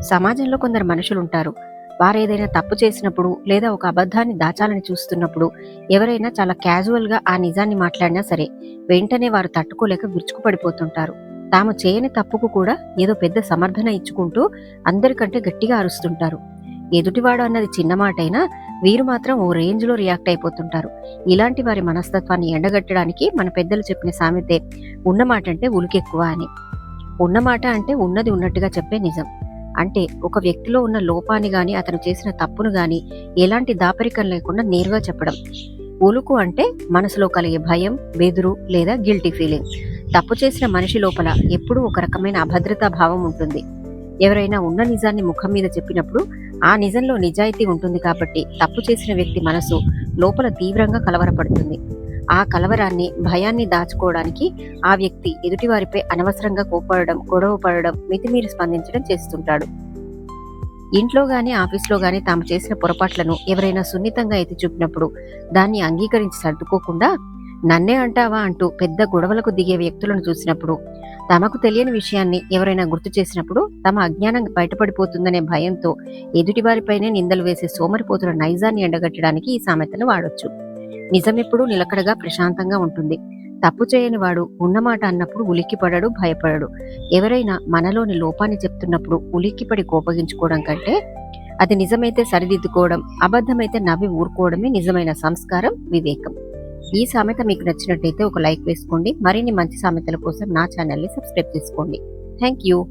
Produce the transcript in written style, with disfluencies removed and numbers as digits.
సమాజంలో కొందరు మనుషులుంటారు. వారేదైనా తప్పు చేసినప్పుడు లేదా ఒక అబద్ధాన్ని దాచాలని చూస్తున్నప్పుడు ఎవరైనా చాలా క్యాజువల్‌గా ఆ నిజాన్ని మాట్లాడినా సరే, వెంటనే వారు తట్టుకోలేక విరుచుకుపడిపోతుంటారు. తాము చేయని తప్పుకు కూడా ఏదో పెద్ద సమర్థన ఇచ్చుకుంటూ అందరికంటే గట్టిగా అరుస్తుంటారు. ఎదుటివాడు అన్నది చిన్న మాటైనా వీరు మాత్రం ఓ రేంజ్‌లో రియాక్ట్ అయిపోతుంటారు. ఇలాంటి వారి మనస్తత్వాన్ని ఎండగట్టడానికి మన పెద్దలు చెప్పిన సామెతే ఉన్నమాటంటే ఉలుకెక్కువ అని. ఉన్నమాట అంటే ఉన్నది ఉన్నట్టుగా చెప్పే నిజం. అంటే ఒక వ్యక్తిలో ఉన్న లోపాన్ని గాని, అతను చేసిన తప్పును గాని ఎలాంటి దాపరికం లేకుండా నేరుగా చెప్పడం. ఉలుకు అంటే మనసులో కలిగే భయం, బెదురు లేదా గిల్టీ ఫీలింగ్. తప్పు చేసిన మనిషి లోపల ఎప్పుడూ ఒక రకమైన అభద్రతా భావం ఉంటుంది. ఎవరైనా ఉన్న నిజాన్ని ముఖం మీద చెప్పినప్పుడు ఆ నిజంలో నిజాయితీ ఉంటుంది కాబట్టి తప్పు చేసిన వ్యక్తి మనసు లోపల తీవ్రంగా కలవరపడుతుంది. ఆ కలవరాన్ని, భయాన్ని దాచుకోవడానికి ఆ వ్యక్తి ఎదుటివారిపై అనవసరంగా కోపడడం, గొడవ పడడం, మితిమీరి స్పందించడం చేస్తుంటాడు. ఇంట్లో గాని, ఆఫీస్‌లో గాని తాము చేసిన పొరపాట్లను ఎవరైనా సున్నితంగా ఎత్తి చూపినప్పుడు దాన్ని అంగీకరించి సర్దుకోకుండా నన్నే అంటావా అంటూ పెద్ద గొడవలకు దిగే వ్యక్తులను చూసినప్పుడు, తమకు తెలియని విషయాన్ని ఎవరైనా గుర్తు చేసినప్పుడు తమ అజ్ఞానం బయటపడిపోతుందనే భయంతో ఎదుటివారిపైనే నిందలు వేసే సోమరిపోతుల నైజాన్ని ఎండగట్టడానికి ఈ సామెతను వాడొచ్చు. నిజమెప్పుడూ నిలకడగా ప్రశాంతంగా ఉంటుంది. తప్పు చేయని వాడు ఉన్నమాట అన్నప్పుడు ఉలిక్కిపడడు, భయపడడు. ఎవరైనా మనలోని లోపాన్ని చెప్తున్నప్పుడు ఉలిక్కిపడి కోపగించుకోవడం కంటే అది నిజమైతే సరిదిద్దుకోవడం, అబద్ధమైతే నవ్వి ఊరుకోవడమే నిజమైన సంస్కారం, వివేకం. ఈ సామెత మీకు నచ్చినట్టయితే ఒక లైక్ వేసుకోండి. మరిన్ని మంచి సామెతల కోసం నా ఛానల్ని సబ్స్క్రైబ్ చేసుకోండి. Thank you.